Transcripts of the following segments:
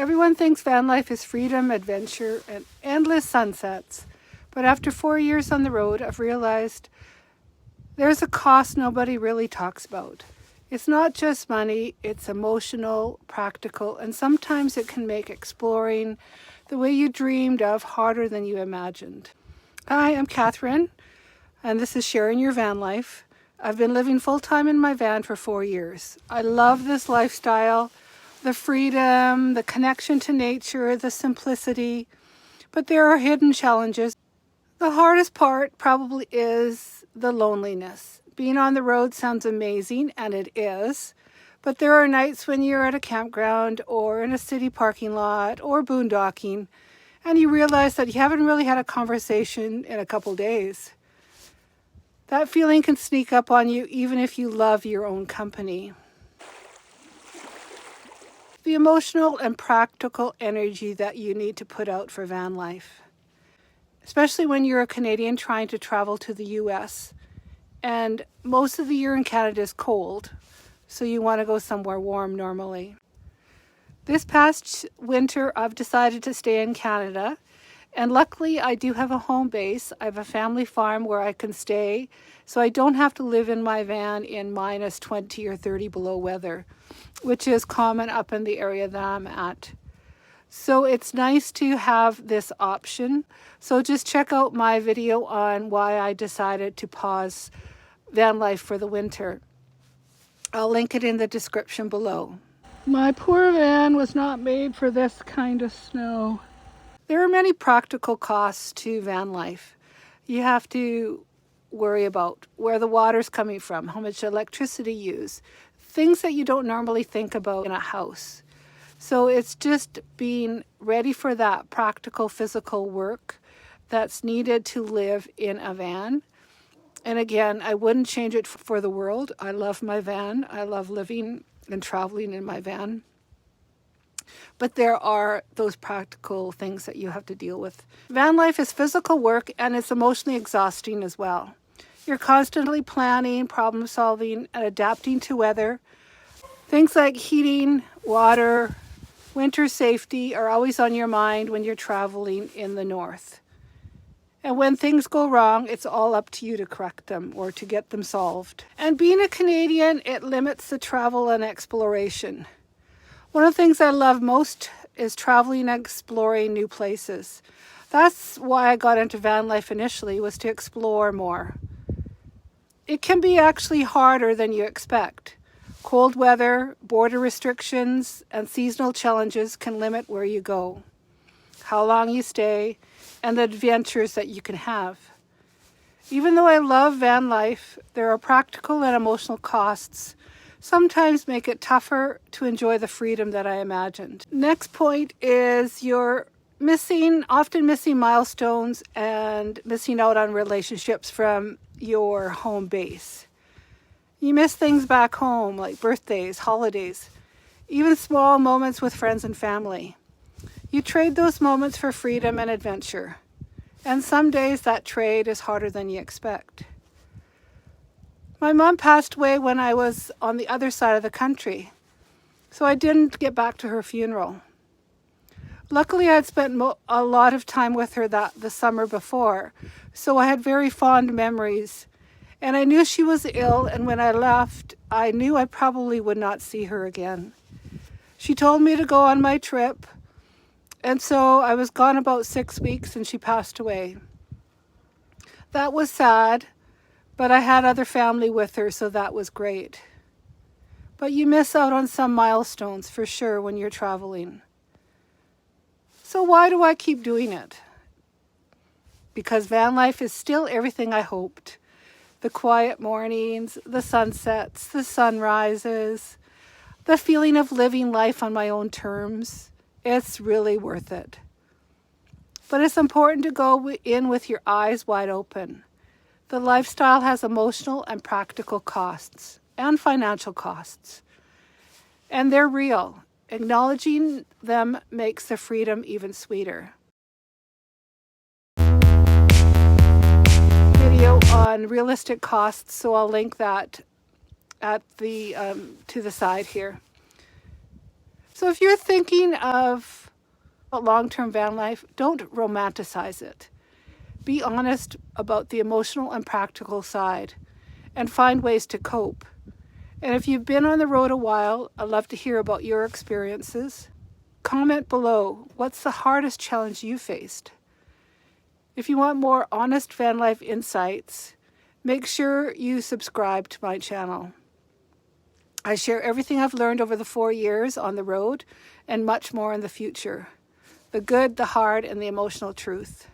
Everyone thinks van life is freedom, adventure, and endless sunsets. But after 4 years on the road, I've realized there's a cost nobody really talks about. It's not just money, it's emotional, practical, and sometimes it can make exploring the way you dreamed of harder than you imagined. Hi, I'm Catherine, and this is Sharing Your Van Life. I've been living full-time in my van for 4 years. I love this lifestyle, the freedom, the connection to nature, the simplicity, but there are hidden challenges. The hardest part probably is the loneliness. Being on the road sounds amazing, and it is, but there are nights when you're at a campground or in a city parking lot or boondocking, and you realize that you haven't really had a conversation in a couple days. That feeling can sneak up on you even if you love your own company. The emotional and practical energy that you need to put out for van life, especially when you're a Canadian trying to travel to the US. And most of the year in Canada is cold, so you want to go somewhere warm normally. This past winter, I've decided to stay in Canada, and luckily I do have a home base. I have a family farm where I can stay, so I don't have to live in my van in minus 20 or 30 below weather, which is common up in the area that I'm at. So it's nice to have this option. So just check out my video on why I decided to pause van life for the winter. I'll link it in the description below. My poor van was not made for this kind of snow. There are many practical costs to van life. You have to worry about where the water's coming from, how much electricity you use, things that you don't normally think about in a house. So it's just being ready for that practical physical work that's needed to live in a van. And again, I wouldn't change it for the world. I love my van. I love living and traveling in my van. But there are those practical things that you have to deal with. Van life is physical work, and it's emotionally exhausting as well. You're constantly planning, problem solving, and adapting to weather. Things like heating, water, winter safety are always on your mind when you're traveling in the north. And when things go wrong, it's all up to you to correct them or to get them solved. And being a Canadian, it limits the travel and exploration. One of the things I love most is traveling and exploring new places. That's why I got into van life initially, was to explore more. It can be actually harder than you expect. Cold weather, border restrictions, and seasonal challenges can limit where you go, how long you stay, and the adventures that you can have. Even though I love van life, there are practical and emotional costs sometimes make it tougher to enjoy the freedom that I imagined. Next point is you're often missing milestones and missing out on relationships from your home base. You miss things back home like birthdays, holidays, even small moments with friends and family. You trade those moments for freedom and adventure. And some days that trade is harder than you expect. My mom passed away when I was on the other side of the country, so I didn't get back to her funeral. Luckily, I had spent a lot of time with her the summer before, so I had very fond memories. And I knew she was ill, and when I left, I knew I probably would not see her again. She told me to go on my trip, and so I was gone about 6 weeks and she passed away. That was sad, but I had other family with her, so that was great. But you miss out on some milestones for sure when you're traveling. So why do I keep doing it? Because van life is still everything I hoped. The quiet mornings, the sunsets, the sunrises, the feeling of living life on my own terms. It's really worth it. But it's important to go in with your eyes wide open. The lifestyle has emotional and practical costs and financial costs. And they're real. Acknowledging them makes the freedom even sweeter. Video on realistic costs, so I'll link that at the to the side here. So if you're thinking of long-term van life, don't romanticize it. Be honest about the emotional and practical side and find ways to cope. And if you've been on the road a while, I'd love to hear about your experiences. Comment below, what's the hardest challenge you faced? If you want more honest van life insights, make sure you subscribe to my channel. I share everything I've learned over the 4 years on the road and much more in the future. The good, the hard, and the emotional truth.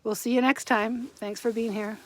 We'll see you next time. Thanks for being here.